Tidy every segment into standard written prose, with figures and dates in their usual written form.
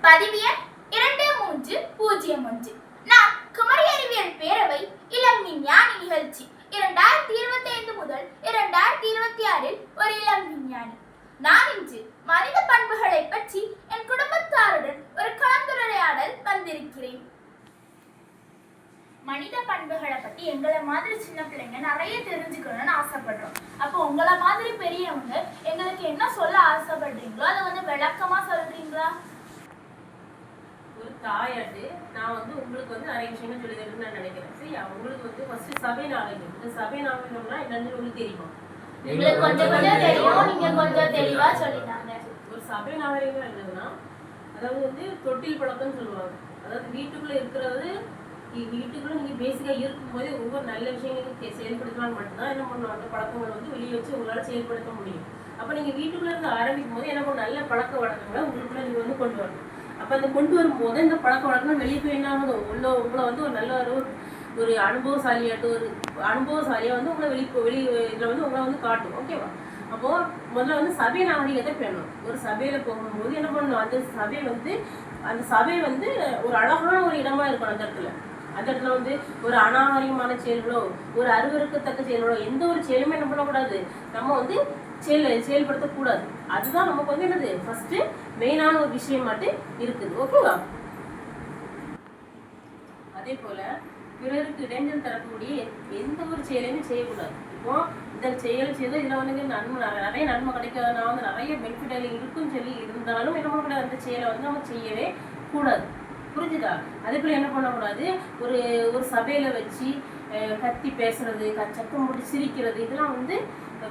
பதிவு எண் 2301. நான் குமரி அறிவியல் பேரவை இளம் விஞ்ஞானி நிகழ்ச்சி 2025 முதல் 2026 ஒரு இளம் விஞ்ஞானி. நான் இன்று மனித பண்புகளை பற்றி என் குடும்பத்தாருடன் ஒரு கலந்துரையாடல் வந்திருக்கிறேன். மனித பண்புகளை பத்தி எங்களை மாதிரி சின்ன பிள்ளைங்க நிறைய தெரிஞ்சுக்கணும்னு ஆசைப்படுறோம். அப்போ உங்களை மாதிரி பெரியவங்க எங்களுக்கு என்ன சொல்ல ஆசைப்படுறீங்களோ அதை விளக்கமா சொல்றீங்களா? ஒரு தாயாட்டு நான் உங்களுக்கு நிறைய விஷயங்கள் சொல்லி தரணும்னு நான் நினைக்கிறேன். சரியா? உங்களுக்கு ஃபர்ஸ்ட் சபை நாகரிகம். இந்த சபை நாகரிகம்னா என்னன்னு உங்களுக்கு தெரியுமா? உங்களுக்கு கொஞ்சம் தெரியும், நீங்க கொஞ்சம் தெளிவா சொல்லிட்டாங்க. ஒரு சபை நாகரிகம் என்னதுன்னா, அதாவது தொட்டில் பழக்கம்னு சொல்லுவாங்க. அதாவது வீட்டுக்குள்ள இருக்கிறது, வீட்டுக்குள்ள நீங்க பேசிக்கா இருக்கும்போது ஒவ்வொரு நல்ல விஷயங்களுக்கு செயல்படுத்தலாம் மட்டும்தான் என்ன பண்ணுவோம், அந்த பழக்கங்களை வெளியே வச்சு உங்களால செயல்படுத்த முடியும். அப்ப நீங்க வீட்டுக்குள்ள இருந்து ஆரம்பிக்கும் போது என்ன பண்ணும், நல்ல பழக்க வழக்கங்களை உங்களுக்குள்ள நீங்க கொண்டு வரணும். அப்ப அந்த கொண்டு வரும்போது இந்த பழக்க வழக்கம் வெளியே போய் என்ன ஆகுது, உங்களை ஒரு நல்ல ஒரு அனுபவசாலியாட்டு ஒரு அனுபவசாலியா உங்களை இதுல உங்களை காட்டும். ஓகேவா? அப்போ முதல்ல சபை நாகரிகத்தை பேணணும். ஒரு சபையில போகும்போது என்ன பண்ணணும், அந்த சபை ஒரு அழகான ஒரு இடமா இருக்கணும். அந்த இடத்துல ஒரு அநாகரிகமான செயல்களோ ஒரு அருவருக்கத்தக்க செயல்களோ எந்த ஒரு செயலுமே என்ன பண்ணக்கூடாது, நம்ம செயல்படுத்தக்கூடாது. அதுதான் நமக்கு என்னது ஃபர்ஸ்ட் மெயினான ஒரு விஷயம் மட்டும் இருக்குது. ஓகேவா? அதே போல பிறருக்கு இடைஞ்சல் தரக்கூடிய எந்த ஒரு செயலையுமே செய்யக்கூடாது. இப்போ இந்த செயல் செய்து இதுல நிறைய நன்மை கிடைக்காது, நான் நிறைய பெனிஃபிட் இருக்குன்னு சொல்லி இருந்தாலும் என்ன பண்ணக்கூடாது, அந்த செயலை நம்ம செய்யவே கூடாது. புரிஞ்சுதா? அதே போல என்ன பண்ணக்கூடாது, ஒரு சபையில வச்சு கத்தி பேசுறது, சத்தம் போட்டு சிரிக்கிறது, இதெல்லாம்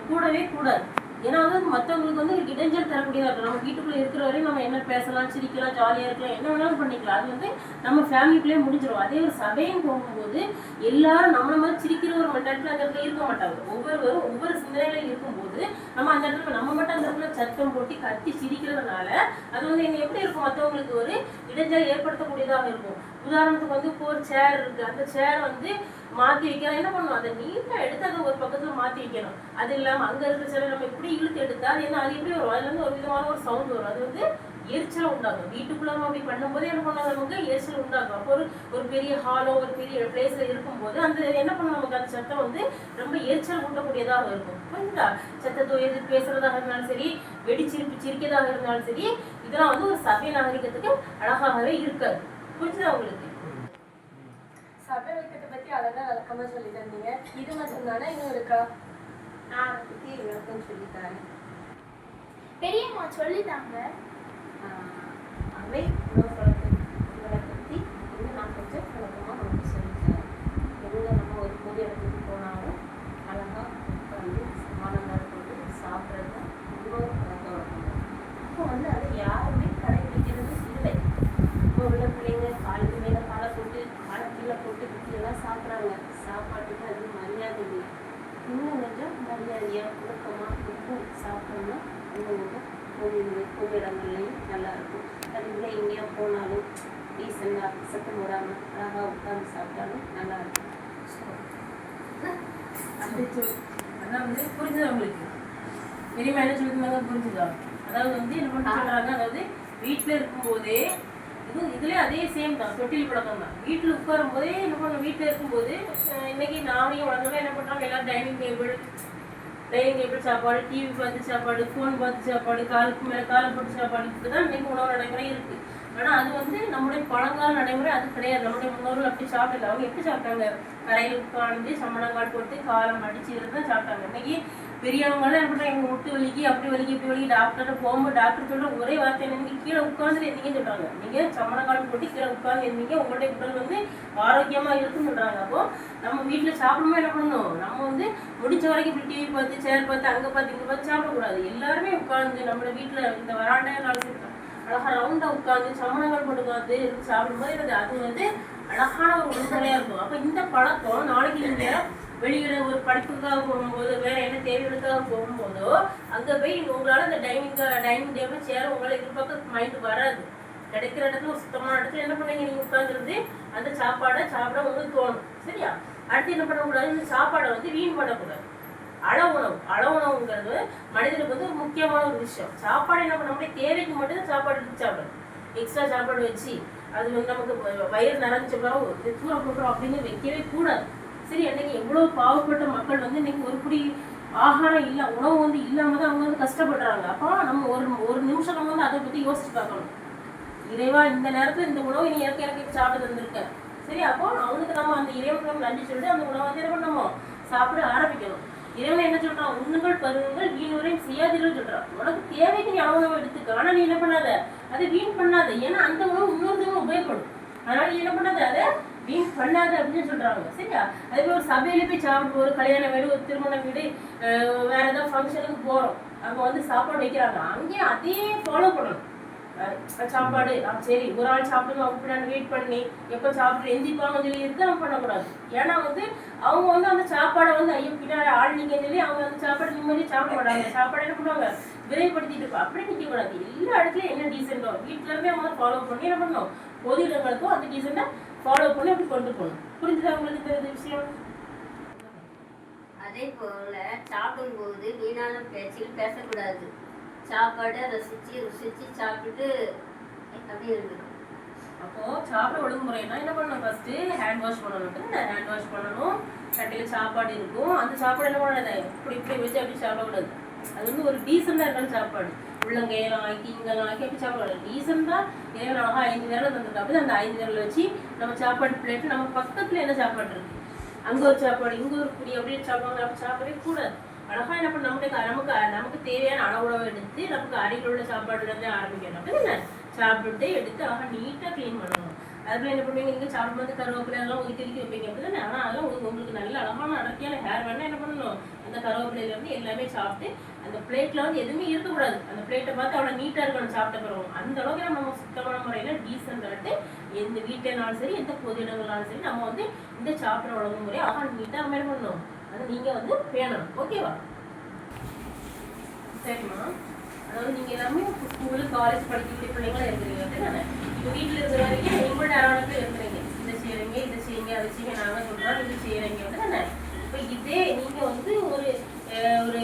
கூடவே கூடாது. ஏன்னா மற்றவங்களுக்கு இடைஞ்சல் தரக்கூடியதா இருக்கும். நம்ம வீட்டுக்குள்ள இருக்கிற வரையும் நம்ம என்ன பேசலாம், சிரிக்கலாம், ஜாலியா இருக்கலாம், என்ன வேணாலும் பண்ணிக்கலாம். அது நம்ம ஃபேமிலிக்குள்ளேயே முடிஞ்சிடும். அதே ஒரு சபையும் போகும்போது எல்லாரும் நம்மள மாதிரி சிரிக்கிற ஒரு மென்டாலிட்டில அந்த இடத்துல இருக்க மாட்டாங்க. ஒவ்வொருவரும் ஒவ்வொரு சிந்தனையில இருக்கும்போது நம்ம அந்த இடத்துல நம்ம மட்டும் அந்த இடத்துல சத்தம் போட்டு கத்தி சிரிக்கிறதுனால அது எப்படி இருக்கும், மற்றவங்களுக்கு ஒரு இடைஞ்சல் ஏற்படுத்தக்கூடியதாக இருக்கும். உதாரணத்துக்கு இப்போ ஒரு சேர் இருக்கு, அந்த சேரை மாத்தி வைக்கலாம். என்ன பண்ணணும், அதை நீட்டா எடுத்து அதை ஒரு பக்கத்துல மாத்தி வைக்கணும். அது இல்லாம அங்க இருக்கிற சேரை நம்ம இப்படி இழுத்து எடுத்தா அது எப்படி வரும், அதுல ஒரு விதமான ஒரு சவுண்ட் வரும். அது எரிச்சலை உண்டாகும். வீட்டுக்குள்ள நம்ம அப்படி பண்ணும்போது என்ன பண்ணாங்க, நமக்கு எரிச்சல் உண்டாகும். அப்போ ஒரு பெரிய ஹாலோ ஒரு பெரிய பிளேஸ்ல இருக்கும்போது அந்த என்ன பண்ண நமக்கு அந்த சத்தம் ரொம்ப எரிச்சல் ஊட்டக்கூடியதாக இருக்கும். புரிஞ்சுதா? சத்தத்தோ எது பேசுறதாக இருந்தாலும் சரி, சிரிக்கிறதாக இருந்தாலும் சரி, இதெல்லாம் ஒரு சபை நாகரிகத்துக்கு அழகாகவே இருக்காது. புரிஞ்சுதா உங்களுக்கு? சபை வைக்கத்தை பத்தி அழகா விளக்கமா சொல்லி தந்தீங்க. இது மட்டும் தானே இன்னும் இருக்கா? நான் அதை பத்தி விளக்கம் சொல்லித்தரேன். பெரியம்மா சொல்லித்தாங்க. அவை உணவுகளை பத்தி நான் கொஞ்சம் விளக்கமா நமக்கு சொல்லித்தரேன். எங்க நம்ம ஒரு பொது இடத்துக்கு போனாலும் அழகா உட்காந்து சமாதானம் கொண்டு சாப்பிட்றது உணவு பழக்க வழக்கம். இப்போ அதை யாருமே கடைபிடிக்கிறது இல்லை. இப்போ உள்ள பிள்ளைங்க காலுக்கு மேலே காலை போட்டு காலை கீழே போட்டு இப்படியெல்லாம் சாப்பிட்றாங்க. சாப்பாட்டுக்கு அது மரியாதை இல்லை. இன்னும் கொஞ்சம் மரியாதையாக ஒழுக்கமாக உப்பு சாப்பிட்டோம்னா இன்னும் கொஞ்சம் பொது இடங்கள்லையும் நல்லா இருக்கும். அது இல்லை எங்கேயா போனாலும் டீசெண்டாக சத்தம் போடாமல் அழகாக உட்காந்து சாப்பிட்டாலும் நல்லா இருக்கும். புரிஞ்சுதா உங்களுக்கு? பெரியமா என்ன சொல்லிருந்தாங்க புரிஞ்சுதா? அதாவது என்ன சொல்றாங்க, அதாவது வீட்டுல இருக்கும் போதே இதுலயே அதே சேம் தான், தொட்டில் பழக்கம் தான். வீட்டுல உட்காரும் போதே என்ன பண்ணும், வீட்டுல இருக்கும்போது இன்னைக்கு நாளையும் வளர்ந்தவங்க என்ன பண்றாங்க, எல்லாரும் டைனிங் டேபிள் சாப்பாடு, டிவி பார்த்து சாப்பாடு, போன் பார்த்து சாப்பாடு, காலுக்கு மேல காலை போட்டு சாப்பாடு, இப்படிதான் இன்னைக்கு உணவு நடைமுறை இருக்கு. ஆனா அது நம்முடைய பழங்கால நடைமுறை அது கிடையாது. நம்முடைய முன்னோர்கள் அப்படி சாப்பிடல. அவங்க எப்படி சாப்பிட்டாங்க, கரையில் உட்காந்து சம்மணங்கால் போட்டு காலம் அடிச்சு தான் சாப்பிட்டாங்க. இன்னைக்கு பெரியவங்களாம் என்ன பண்றாங்க, எங்க முட்டு வலிக்கு அப்படி வலிக்கு இப்படி வலிக்கு டாக்டர்கிட்ட போகும்போது டாக்டர் சொல்ற ஒரே வார்த்தை நீங்க கீழே உட்கார்ந்து இருந்தீங்கன்னு சொல்றாங்க. நீங்க சம்மணங்கால் போட்டு கீழே உட்கார்ந்து இருந்தீங்க, உங்களுடைய உடல் ஆரோக்கியமா இருக்குன்னு சொல்றாங்க. அப்போ நம்ம வீட்டுல சாப்பிடும்போது என்ன பண்ணணும், நம்ம முடிச்ச வரைக்கும் இப்படி டிவி பார்த்து சேர் பார்த்து அங்க பார்த்து இங்க பார்த்து சாப்பிடக்கூடாது. எல்லாருமே உட்கார்ந்து நம்மளோட வீட்டுல இந்த வராண்டாலும் அழகா ரவுண்டா உட்காந்து சம்மணங்கள் போட்டு உட்காந்து சாப்பிடும்போது அது அழகான ஒரு உணர்வுறையா இருக்கும். அப்ப இந்த பழக்கம் நாளைக்கு நீங்க வெளியில ஒரு படிப்புக்காக போகும்போது வேற என்ன தேவைகளுக்காக போகும்போதோ அங்க போய் உங்களால அந்த டைனிங் டேபிள் சேர் உங்களை எதிர்பார்க்க மைண்ட் வராது. கிடைக்கிற இடத்துல ஒரு சுத்தமான இடத்துல என்ன பண்ணீங்க, நீங்க உட்காந்துருந்து அந்த சாப்பாடை சாப்பிட உங்களுக்கு தோணும். சரியா? அடுத்து என்ன பண்ணக்கூடாது, இந்த சாப்பாடை வீண் பண்ணக்கூடாது. அளவுணவுங்கிறது மனிதனுக்கு ஒரு முக்கியமான ஒரு விஷயம். சாப்பாடு என்ன பண்ண, நம்முடைய தேவைக்கு மட்டும் தான் சாப்பாடு எடுத்து சாப்பிடணும். எக்ஸ்ட்ரா சாப்பாடு வச்சு அது வந்து நமக்கு வயிறு நிறைஞ்ச பிறகு இது தூர போட்டுரும் அப்படின்னு வைக்கவே கூடாது. சரி, அன்னைக்கு எவ்வளோ பாவப்பட்ட மக்கள் வந்து இன்னைக்கு ஒரு குடி ஆகாரம் இல்லை, உணவு வந்து இல்லாமல் தான் அவங்க வந்து கஷ்டப்படுறாங்க. அப்போ நம்ம ஒரு நிமிஷம் நம்ம வந்து அதை பற்றி யோசிச்சு பார்க்கணும். இறைவா, இந்த நேரத்தில் இந்த உணவை நீ எனக்கு சாப்பிட்டு தந்திருக்க. சரி, அப்போ அவனுக்கு நம்ம அந்த இறைவனுக்கு நன்றி சொல்லிட்டு அந்த உணவை வந்து என்ன பண்ணணும், சாப்பிட ஆரம்பிக்கணும். இறைவன் என்ன சொல்றான், உண்ணுங்கள் பருவங்கள் வீணுரையும் செய்யாதீர்கள் சொல்றான். உனக்கு தேவைக்கு நீ உணவை எடுத்துக்க, ஆனா நீ என்ன பண்ணாத அதை வீண் பண்ணாத. ஏன்னா அந்த உணவு இன்னொருத்தவங்க உபயோகப்படும். அதனால நீ என்ன பண்ணாத அதை வீண் பண்ணாத அப்படின்னு சொல்றாங்க. சரியா? அதே போய் ஒரு சபையில போய் சாப்பிட்டு, ஒரு கல்யாண வீடு, ஒரு திருமண வீடு, வேற ஏதாவது ஃபங்க்ஷனுக்கு போறோம், அங்க வந்து சாப்பாடு வைக்கிறாங்க, அங்கேயும் அதே ஃபாலோ பண்ணணும். சாப்பாடு சரி ஒரு ஆள் சாப்பிடணும் அப்படின்னு வெயிட் பண்ணி எப்போ சாப்பிட்டு எந்திப்பாங்கன்னு சொல்லி இருக்கு நம்ம பண்ணக்கூடாது. ஏன்னா வந்து அவங்க வந்து அந்த சாப்பாடை வந்து ஐயோ பின்னாடி ஆள் நிற்கன்னு சொல்லி அவங்க அந்த சாப்பாடு நிம்மதி சாப்பிட மாட்டாங்க. சாப்பாடு என்ன பண்ணுவாங்க, விரைவுபடுத்திட்டு இருப்போம். அப்படி நிற்க கூடாது. எல்லா இடத்துலையும் என்ன டீசெண்டோ வீட்டுல இருந்தே அவங்க ஃபாலோ பண்ணி என்ன பண்ணணும், பொது இடங்களுக்கும் அந்த டீசெண்டா ஃபாலோ பண்ணி அப்படி கொண்டு போகணும். புரிஞ்சுதா உங்களுக்கு இந்த விஷயம்? அதே போல சாப்பிடும்போது வீணான பேச்சில் பேசக்கூடாது. சாப்பாடை ருசிச்சு சாப்பிட்டு அப்படியே இருக்கணும். அப்போ சாப்பிட ஒழுங்குமுறைனா என்ன பண்ணணும், ஃபர்ஸ்ட் ஹேண்ட் வாஷ் பண்ணணும். ஹேண்ட் வாஷ் பண்ணணும். கட்டில சாப்பாடு இருக்கும், அந்த சாப்பாடு என்ன பண்ணாது இப்படி வச்சு அப்படி சாப்பிடக்கூடாது. அது வந்து ஒரு டீசெண்டா இருக்கணும் சாப்பாடு. உள்ளங்கையெல்லாம் ஆக்கி இங்கெல்லாம் ஆக்கி அப்படி சாப்பிடக்கூடாது. டீசெண்டா இறைவன் அழகா 5 விரல் தந்துருக்கு. அப்படி அந்த 5 விரல் வச்சு நம்ம சாப்பாடு பிளேட்டு நம்ம பக்கத்துல என்ன சாப்பாடு இருக்கு, அங்க ஒரு சாப்பாடு இங்க ஒரு குடி அப்படின்னு சாப்பிடுவாங்க. அப்படி சாப்பிடவே கூடாது. அழகா என்ன பண்ண நமக்கு தேவையான அளவுளவு எடுத்து நமக்கு அருகில் உள்ள சாப்பாடுல இருந்து ஆரம்பிக்கணும். அப்படின்னா சாப்பிட்டு எடுத்து அழகா நீட்டா கிளீன் பண்ணணும். அதுல என்ன பண்ணுவீங்க, நீங்க சாப்பிடும்போது கருவேப்பிலை எல்லாம் ஒதுக்கி வைப்பீங்க. அப்படிதானே? ஆனா அதெல்லாம் உங்களுக்கு நல்ல அழகான அடர்த்தியான ஹேர் வேணா என்ன பண்ணணும், அந்த கருவேப்பிலையில இருந்து எல்லாமே சாப்பிட்டு அந்த பிளேட்ல வந்து எதுவுமே இருக்கக்கூடாது. அந்த பிளேட்டை பார்த்து அவ்வளவு நீட்டா இருக்கணும் சாப்பிட்ட பிறகு. அந்த அளவுக்கு நம்ம சுத்தமான முறையில டீசெண்டாட்டு எந்த வீட்டினாலும் சரி எந்த பொது இடங்கள்னாலும் சரி நம்ம வந்து இந்த சாப்பிட்ற உணவு முறையை அழகா நீட்டா நம்ம என்ன பண்ணணும், அது நீங்க வந்து பேணணும். ஓகேவா? சரிம்மா. அதாவது நீங்க எல்லாமே ஸ்கூலு காலேஜ் படிக்கக்கூடிய பிள்ளைங்களா இருக்கிறீங்க. அப்படின்னா இப்போ வீட்டில் இருக்கிற வரைக்கும் நீங்களோட அரவணைப்பில் இருக்கிறீங்க. இதை செய்யறீங்க அதை செய்யுங்க நாங்கள் சொல்றோம் இது செய்யறீங்க. அப்படின்னா இப்போ இதே நீங்க வந்து ஒரு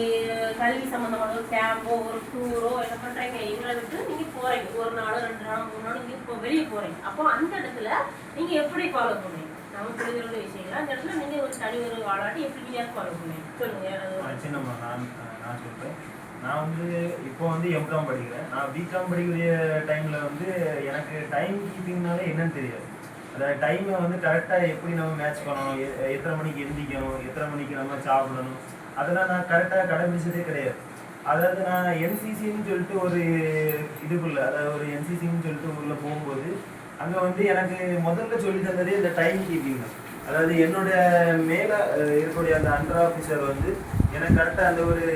கல்வி சம்பந்தமான ஒரு கேம்போ ஒரு டூரோ என்ன பண்றீங்க, எங்களை விட்டு நீங்க போறீங்க, 1 நாளோ 2 நாளோ 3 நாளோ நீங்க இப்போ வெளியே போறீங்க. அப்போ அந்த இடத்துல நீங்க எப்படி ஃபாலோ பண்ணுவீங்க, நம்ம புரிஞ்சுள்ள விஷயங்கள் அந்த இடத்துல நீங்க ஒரு தனி ஒரு வாழாட்டி எப்படி நீங்க ஃபாலோ பண்ணுவீங்க சொல்லுங்க. யாராவது சின்னம்மா நான் சொல்றேன். நான் வந்து இப்போ வந்து எம்காம் படிக்கிறேன். நான் பிகாம் படிக்கிற டைம்ல வந்து எனக்கு டைம் கீப்பிங்னாலே என்னன்னு தெரியாது. அதாவது டைமை வந்து கரெக்டாக எப்படி நம்ம மேட்ச் பண்ணணும், எத்தனை மணிக்கு எந்திக்கணும், எத்தனை மணிக்கு நம்ம சாப்பிடணும், அதெல்லாம் நான் கரெக்டாக கடைபிடிச்சதே கிடையாது. அதாவது நான் என்சிசின்னு சொல்லிட்டு ஒரு இதுக்குள்ள, அதாவது ஒரு என்சிசின்னு சொல்லிட்டு உள்ள போகும்போது அங்கே வந்து எனக்கு முதல்ல சொல்லி தந்ததே இந்த டைம் கீப்பிங் தான். அதாவது என்னோட மேலே இருக்கக்கூடிய அந்த அண்டர் ஆஃபீஸர் வந்து எனக்கு கரெக்டாக அந்த ஒரு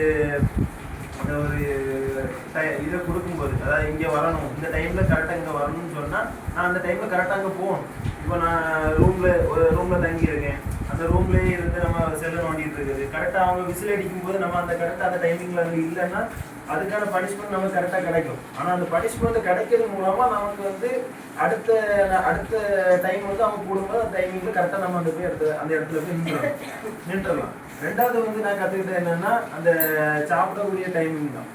இதை கொடுக்கும்போது, அதாவது இங்கே வரணும், இந்த டைமில் கரெக்டாக இங்கே வரணும்னு சொன்னால் நான் அந்த டைமில் கரெக்டாக அங்கே போகணும். இப்போ நான் ரூமில் தங்கியிருக்கேன், அந்த ரூம்லேயே இருந்து நம்ம செல்ல நோண்டிட்டு இருக்குது. கரெக்டாக அவங்க விசில் அடிக்கும்போது நம்ம அந்த கரெக்டாக அந்த டைமிங்கில் அங்கே இல்லைன்னா அதுக்கான பனிஷ்மெண்ட் நமக்கு கரெக்டாக கிடைக்கும். ஆனால் அந்த பனிஷ்மெண்ட் கிடைக்கிறது மூலமாக நமக்கு வந்து அடுத்த டைம் வந்து அவங்க போடும்போது அந்த டைமிங்கில் கரெக்டாக நம்ம அந்த இடத்துல போய் நின்றுடலாம். ரெண்டாவது வந்து நான் கற்றுக்கிட்டது என்னன்னா அந்த சாப்பிடக்கூடிய டைமிங் தான்.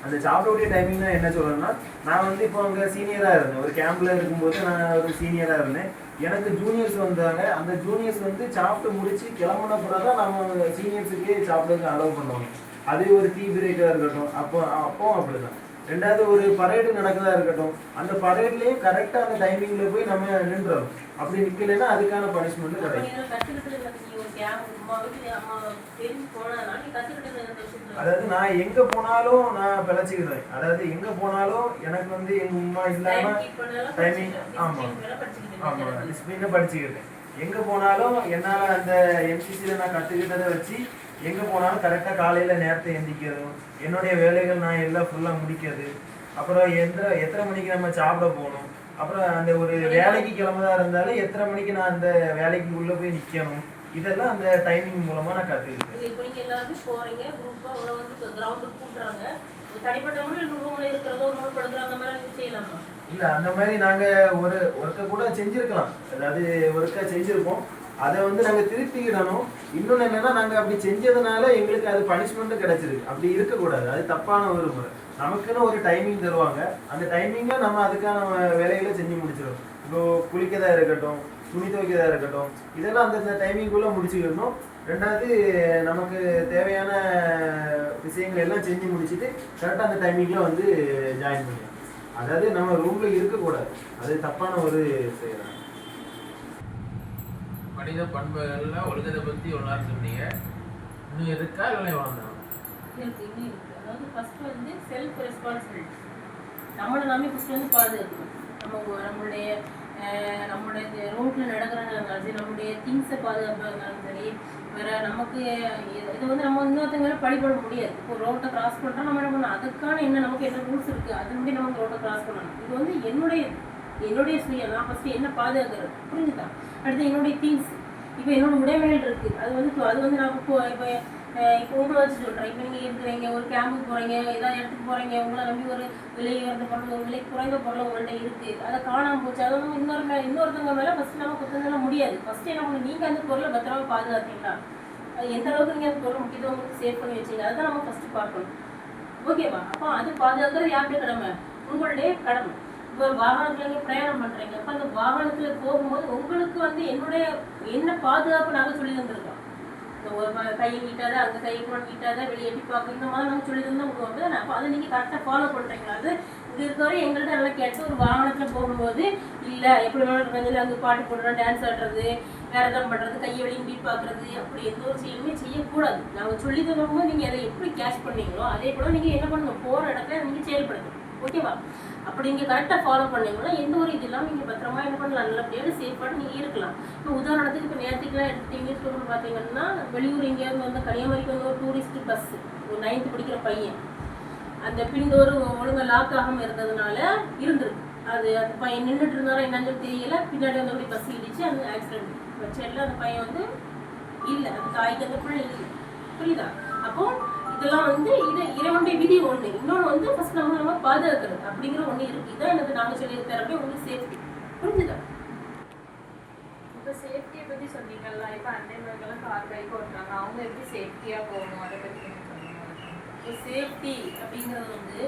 அந்த சாப்பிடக்கூடிய டைமிங்னா என்ன சொல்லணும்னா, நான் வந்து இப்போ அங்கே சீனியராக இருந்தேன், ஒரு கேம்பில் இருக்கும்போது நான் ஒரு சீனியராக இருந்தேன். எனக்கு ஜூனியர்ஸ் வந்தாங்க. அந்த ஜூனியர்ஸ் வந்து சாப்பிட்டு முடிச்சு கிளம்புன கூட தான் நம்ம சீனியர்ஸுக்கே சாப்பிடுறதுக்கு அலோவ் பண்ணுவாங்க. அது ஒரு டீ பிரேக்காக இருக்கட்டும், அப்போ அப்படிதான். ரெண்டாவது ஒரு பரேடு நடக்கிறதா இருக்கட்டும், அந்த பரேட்லேயும் கரெக்டாக அந்த டைமிங்கில் போய் நம்ம நின்றோம். அப்படி நிற்கலைன்னா அதுக்கான பனிஷ்மெண்ட் கிடைக்கும். அதாவது நான் எங்க போனாலும் நான் பிழைச்சிக்கிறேன். அதாவது எங்க போனாலும் எனக்கு வந்து எங்க உமா இல்லாம டைமிங் ஆமா டிசிப்ளினா படிச்சுக்கிட்டேன். எங்க போனாலும் என்னால அந்த எம்சிசில நான் கத்துக்கிட்டதை வச்சு எங்க போனாலும் கரெக்டா காலையில நேரத்தை எந்திக்கிறதும், என்னுடைய வேலைகள் நான் எல்லாம் ஃபுல்லா முடிக்கிறது, அப்புறம் எத்தனை மணிக்கு நம்ம சாப்பிட போகணும், அப்புறம் அந்த ஒரு வேலைக்கு கிளம்புறதா இருந்தாலும் எத்தனை மணிக்கு நான் அந்த வேலைக்கு உள்ள போய் நிக்கணும், இதெல்லாம் அந்த டைமிங் மூலமா நான் கத்துக்கிட்டேன். இப்போ நீங்க எல்லாரும் போறீங்க குரூப்பா வந்து கிரவுண்டுக்கு கூட்டுறாங்க, தனிப்பட்ட முறையில் ரூம்ல இருக்கிறதோ ரூம் படுக்கிற அந்த மாதிரி செய்யலாமா? இல்ல அந்த மாதிரி நாங்க ஒருக்க கூட செஞ்சிருக்கலாம். அதாவது ஒருக்கா செஞ்சிருக்கோம். அதை வந்து நாங்க திருத்திக்கிடணும். இன்னொன்னு என்னன்னா, நாங்க அப்படி செஞ்சதுனால எங்களுக்கு அது பனிஷ்மெண்ட்டும் கிடைச்சிருக்கு. அப்படி இருக்கக்கூடாது, அது தப்பான ஒரு முறை. நமக்குன்னு ஒரு டைமிங் தருவாங்க, அந்த டைமிங்ல நம்ம அதுக்கான வேலைகளை செஞ்சு முடிச்சிடணும். இப்போ குளிக்கதா இருக்கட்டும், துணி துவைக்கதா இருக்கட்டும், இதெல்லாம் அந்தந்த டைமிங்குள்ள முடிச்சுக்கணும். ரெண்டாவது, நமக்கு தேவையான விஷயங்கள் எல்லாம் செஞ்சு முடிச்சுட்டு கரெக்டாக அந்த டைமிங்ல வந்து ஜாயின் பண்ணலாம். அதாவது நம்ம ரூம்ல இருக்கக்கூடாது, அது தப்பான ஒரு செயல். மனித பண்புகள்ல ஒழுக்கத்தை பத்தி ஒரு நாள் சொன்னீங்க, இன்னும் இருக்கா இல்லை வாங்கலாம்? இருக்கு, இன்னும் இருக்கு. அதாவது ஃபர்ஸ்ட் வந்து செல்ஃப் ரெஸ்பான்சிபிலிட்டி. நம்மளை நாமே ஃபர்ஸ்ட் வந்து பாதுகாக்கணும். நம்மளுடைய ரோட்ல நடக்கிறதா இருந்தாலும் சரி, நம்மளுடைய திங்ஸை பாதுகாப்பாக இருந்தாலும் சரி, வேற நமக்கு இது வந்து நம்ம இன்னொருத்தங்க மேலே பழிபட முடியாது. இப்போ ரோட்டை கிராஸ் பண்ணுறோம், நம்ம என்ன பண்ணணும், அதுக்கான என்ன ரூல்ஸ் இருக்கு, அதன்படி நம்ம ரோட்டை கிராஸ் பண்ணணும். இது வந்து என்னுடைய சுயம். நான் ஃபர்ஸ்ட் என்ன பாதுகாக்கிறது, புரிஞ்சுதா? அடுத்து என்னுடைய திங்ஸ். இப்போ என்னோட உடைமைகள் இருக்கு, அது வந்து நான் இப்போ உங்களை வச்சு சொல்கிறேன். இப்போ நீங்கள் இருக்கிறீங்க, ஒரு கேம்புக்கு போகிறீங்க, ஏதாவது இடத்துக்கு போகிறீங்க, உங்களை நம்பி ஒரு விலை உயர்ந்த பொருள், ஒரு விலை குறைந்த பொருள் உங்கள்கிட்ட இருக்குது, அதை காணாமல் போச்சு. அதை வந்து இன்னொருத்தவங்க மேலே ஃபஸ்ட்டு நம்ம குத்தம் முடியாது. ஃபஸ்ட்டு என்ன பண்ணணும், நீங்கள் அந்த பொருளை பத்திரமா பாதுகாத்தீங்களா, அது எந்த அளவுக்கு நீங்கள் அந்த பொருள் முக்கியத்துவம் உங்களுக்கு சேவ் பண்ணி வச்சிங்க, அதுதான் நம்ம ஃபஸ்ட்டு பார்க்கணும். ஓகேவா? அப்போ அது பாதுகாக்கிறது யாருடைய கடமை? உங்களுடைய கடமை. இப்போ வாகனத்தில் நீங்கள் பிரயாணம் பண்ணுறீங்க, அப்போ அந்த வாகனத்தில் போகும்போது உங்களுக்கு வந்து என்ன பாதுகாப்பு நாங்கள் சொல்லி தந்துருக்கோம். கையை நீட்டாத, அங்கே கையை கூட நீட்டாத, வெளியே எட்டி பார்க்க, இந்த மாதிரி நம்ம சொல்லி தந்தால் உங்களுக்கு வந்து அப்போ அதை நீங்கள் கரெக்டாக ஃபாலோ பண்ணுறீங்களா? அது இது இருக்கவரை எங்கள்கிட்ட நல்லா கேட்டு ஒரு வாகனத்தில் போகும்போது இல்லை எப்படி வேணும் அங்கே பாட்டு போடுறோம், டான்ஸ் ஆடுறது, வேற எதாவது பண்ணுறது, கையை வெளியே நீட்டி பார்க்குறது, அப்படி எந்த ஒரு செயலுமே செய்யக்கூடாது. நாங்கள் சொல்லி தரும்போது நீங்கள் அதை எப்படி கேட்ச் பண்ணீங்களோ அதே போல் நீங்கள் என்ன பண்ணணும், போகிற இடத்துல நீங்கள் செயல்படுத்தணும். ஓகேவா? அப்படி நீங்கள் கரெக்டாக ஃபாலோ பண்ணீங்கன்னா எந்த ஒரு இது இல்லாமல் நீங்கள் பத்திரமா என்ன பண்ணலாம், நல்லபடியாக சேஃபாக நீங்கள் இருக்கலாம். இப்போ உதாரணத்துக்கு இப்போ நேரத்துக்குலாம் எடுத்துகிட்டு பார்த்தீங்கன்னா, வெளியூர் எங்கேயாவது வந்து கன்னியாகுமரிக்கு வந்து ஒரு டூரிஸ்ட் பஸ், ஒரு 9th படிக்கிற பையன், அந்த பின்டோர் ஒழுங்காக லாக் ஆகாமல் இருந்ததுனால இருந்திருக்கு. அந்த பையன் நின்றுட்டு இருந்தாலும் என்னன்னு தெரியல, பின்னாடி வந்து அப்படி பஸ் இடிச்சு அந்த ஆக்சிடென்ட் வச்சல அந்த பையன் வந்து இல்லை, அந்த தாய்க்கு அந்த பிள்ளை இல்லை. புரியுதா? அப்போ இதெல்லாம் வந்து இது இறைவனுடைய விதி ஒன்று. இன்னொன்று வந்து ஃபர்ஸ்ட் நம்ம பாதுகாக்கிறது அப்படிங்கிற ஒன்று இருக்கு. இதான் எனக்கு நாங்கள் சொல்லி தரப்பே உங்களுக்கு சேஃப்டி. புரிஞ்சுதா? இப்போ சேஃப்டியை பற்றி சொன்னீங்கல்ல, இப்போ அன்னைவர்களெல்லாம் கார் பைக் ஓட்டுறாங்க, அவங்க எப்படி சேஃப்டியாக போகணும் அதை பற்றி இப்போ சேஃப்டி அப்படிங்கிறது வந்து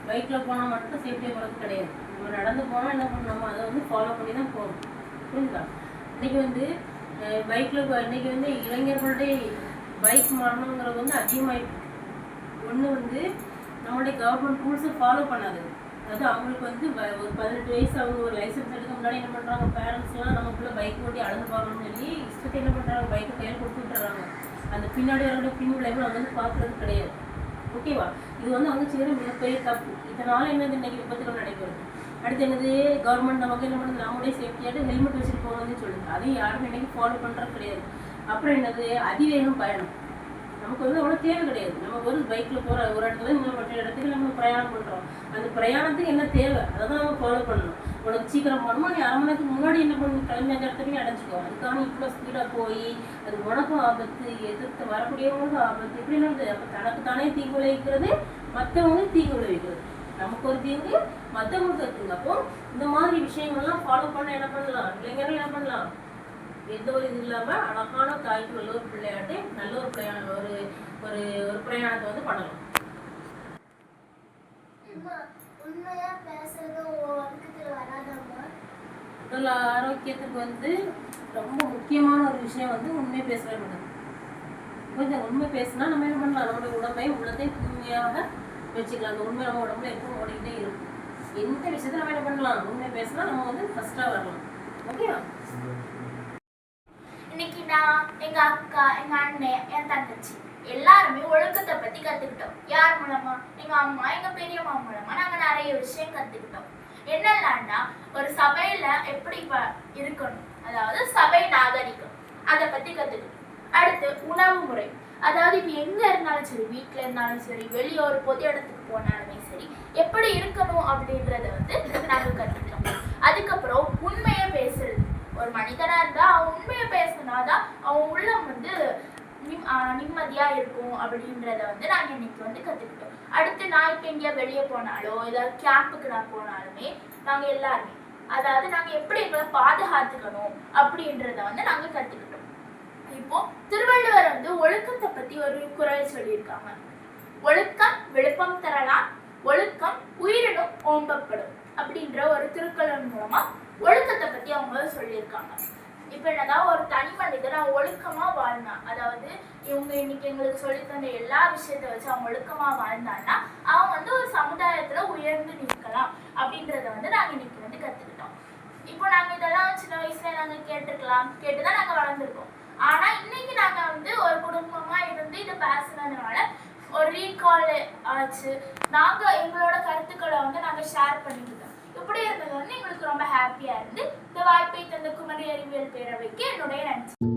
பைக்கில் போனால் மட்டும் சேஃப்டியாக போகிறது கிடையாது. நம்ம நடந்து போனால் என்ன பண்ணணும், அதை வந்து ஃபாலோ பண்ணி தான் போகணும். புரிஞ்சுதா? இன்னைக்கு வந்து இன்னைக்கு வந்து இளைஞர்களுடைய பைக் மரணங்கிறது வந்து அதிகமாகிட்டு. ஒன்று வந்து நம்மளுடைய கவர்மெண்ட் ரூல்ஸை ஃபாலோ பண்ணாது. அதாவது அவங்களுக்கு வந்து ஒரு 18 வயசு அவங்க ஒரு லைசன்ஸ் எடுக்க முன்னாடி என்ன பண்ணுறாங்க, பேரண்ட்ஸ்லாம் நமக்குள்ளே பைக் ஓட்டி அளந்து பார்க்கணும்னு சொல்லி இஷ்டத்தை என்ன பண்ணுறாங்க, பைக்கை கையில் கொடுத்து விட்டுறாங்க. அந்த பின்னாடி அவரோட பின் விளைவு அவங்க வந்து பார்க்குறது கிடையாது. ஓகேவா? இது வந்து அவங்க செய்கிற மிகப்பெரிய தப்பு. இதனால் என்னது, இன்னைக்கு விபத்துகள் நடைபெறுது. அடுத்து என்னது, கவர்மெண்ட் நமக்கு என்ன பண்ணுறது, நம்மளுடைய சேஃப்டியாட்டு ஹெல்மெட் வச்சுட்டு போகணும்னு சொல்லுது. அதையும் யாருமே இன்னைக்கு ஃபாலோ பண்ணுறது கிடையாது. அப்புறம் என்னது, அதிவேகம் பயணம். நமக்கு வந்து அவ்வளோ தேவை கிடையாது. நம்ம ஒரு பைக்கில் போகிற ஒரு இடத்துல இன்னொரு மற்ற இடத்துக்கு நம்ம பிரயாணம் பண்ணுறோம். அந்த பிரயாணத்துக்கு என்ன தேவை அதை தான் நம்ம ஃபாலோ பண்ணணும். உனக்கு சீக்கிரம் போகணுமா, நீ 1/2 மணி நேரத்துக்கு முன்னாடி என்ன பண்ணி கிளம்பி அந்த இடத்துலையும் அடைஞ்சிக்கோ. அதுக்கான இவ்வளோ ஸ்பீடாக போய் அது உனக்கும் ஆபத்து, எதிர்த்து வரக்கூடியவங்களுக்கும் ஆபத்து, இப்படி நடக்குது. அப்போ தனக்கு தானே தீங்கு விளைவிக்கிறது, மற்றவங்க தீங்கு விளைவிக்கிறது. நமக்கு ஒரு தீங்கு, மற்றவங்களுக்கு இருக்குங்க. அப்போ இந்த மாதிரி விஷயங்கள்லாம் ஃபாலோ பண்ண என்ன பண்ணலாம், இளைஞர்கள் என்ன பண்ணலாம், எந்த ஒரு இது இல்லாமல் அழகான தாய்க்கு நல்ல ஒரு பிள்ளையாட்டு நல்ல ஒரு பிரயாணம் ஒரு ஒரு பிரயாணத்தை வந்து பண்ணலாம். உடல் ஆரோக்கியத்துக்கு வந்து ரொம்ப முக்கியமான ஒரு விஷயம் வந்து உண்மையை பேசுகிற மட்டும். கொஞ்சம் உண்மை பேசினா நம்ம என்ன பண்ணலாம், நம்மளுடைய உடம்பையும் உள்ளத்தையும் தூய்மையாக வச்சுக்கலாம். அந்த உண்மை நம்ம உடம்புல எப்பவும் ஓடிக்கிட்டே இருக்கும். எந்த விஷயத்த நம்ம என்ன பண்ணலாம், உண்மை பேசினா நம்ம வந்து ஃபர்ஸ்டாக வரலாம். ஓகேவா? இன்னைக்கு நான், எங்க அக்கா, எங்க அண்ணன், என் தங்கச்சி எல்லாருமே ஒழுக்கத்தை பத்தி கத்துக்கிட்டோம். யார் மூலமா? எங்க அம்மா, எங்க பெரியம்மா மூலமா நாங்க நிறைய விஷயம் கத்துக்கிட்டோம். என்னெல்லாம்னா, ஒரு சபையில எப்படி இருக்கணும், அதாவது சபை நாகரிகம், அதை பத்தி கத்துக்கிட்டோம். அடுத்து உணவு முறை, அதாவது இப்ப எங்க இருந்தாலும் சரி, வீட்டுல இருந்தாலும் சரி, வெளியே ஒரு பொது இடத்துக்கு போனாலுமே சரி, எப்படி இருக்கணும் அப்படின்றத வந்து நாங்க கத்துக்கிட்டோம். அதுக்கப்புறம் உண்மையை பேசுறது. ஒரு மனிதனா இருந்தா அவன் உண்மையை பேசினாதான் அவன் உள்ளம் வந்து நிம்மதியா இருக்கும் அப்படின்றத வந்து நாங்க இன்னைக்கு வந்து கத்துக்கிட்டோம். அடுத்து நான் இப்ப எங்கேயா வெளியே போனாலோ ஏதாவது கேம்புக்கு நான் போனாலுமே நாங்க எல்லாருமே, அதாவது நாங்க எப்படி எங்களை பாதுகாத்துக்கணும் அப்படின்றத வந்து நாங்க கத்துக்கிட்டோம். இப்போ திருவள்ளுவர் வந்து ஒழுக்கத்தை பத்தி ஒரு குறள் சொல்லியிருக்காங்க. ஒழுக்கம் விழுப்பம் தரலாம், ஒழுக்கம் உயிரினும் ஓம்பப்படும் அப்படின்ற ஒரு திருக்குறள் மூலமா ஒழுக்கத்தை பத்தி அவங்க சொல்லியிருக்காங்க. இப்ப என்னதான் ஒரு தனி மனிதன் அவன் ஒழுக்கமா வாழ்ந்தான், அதாவது இவங்க இன்னைக்கு எங்களுக்கு சொல்லி தந்த எல்லா விஷயத்த வச்சு அவன் ஒழுக்கமா வாழ்ந்தான்னா அவன் வந்து ஒரு சமுதாயத்துல உயர்ந்து நிற்கலாம் அப்படின்றத வந்து நாங்க இன்னைக்கு வந்து கத்துக்கிட்டோம். இப்போ நாங்க இதெல்லாம் சின்ன வயசுல நாங்க கேட்டுதான் நாங்க வளர்ந்துருக்கோம். ஆனா இன்னைக்கு நாங்க வந்து ஒரு குடும்பமா இருந்து இதை பேசுனதுனால ஒரு ரீகால் ஆச்சு, நாங்க எங்களோட கருத்துக்களை வந்து நாங்க ஷேர் பண்ணிக்கிட்டோம். இப்படி இருந்தது வந்து எங்களுக்கு ரொம்ப ஹாப்பியா இருந்து இந்த வாய்ப்பை தந்த குமரி அறிவியல் பேரவைக்கு என்னுடைய நன்றி.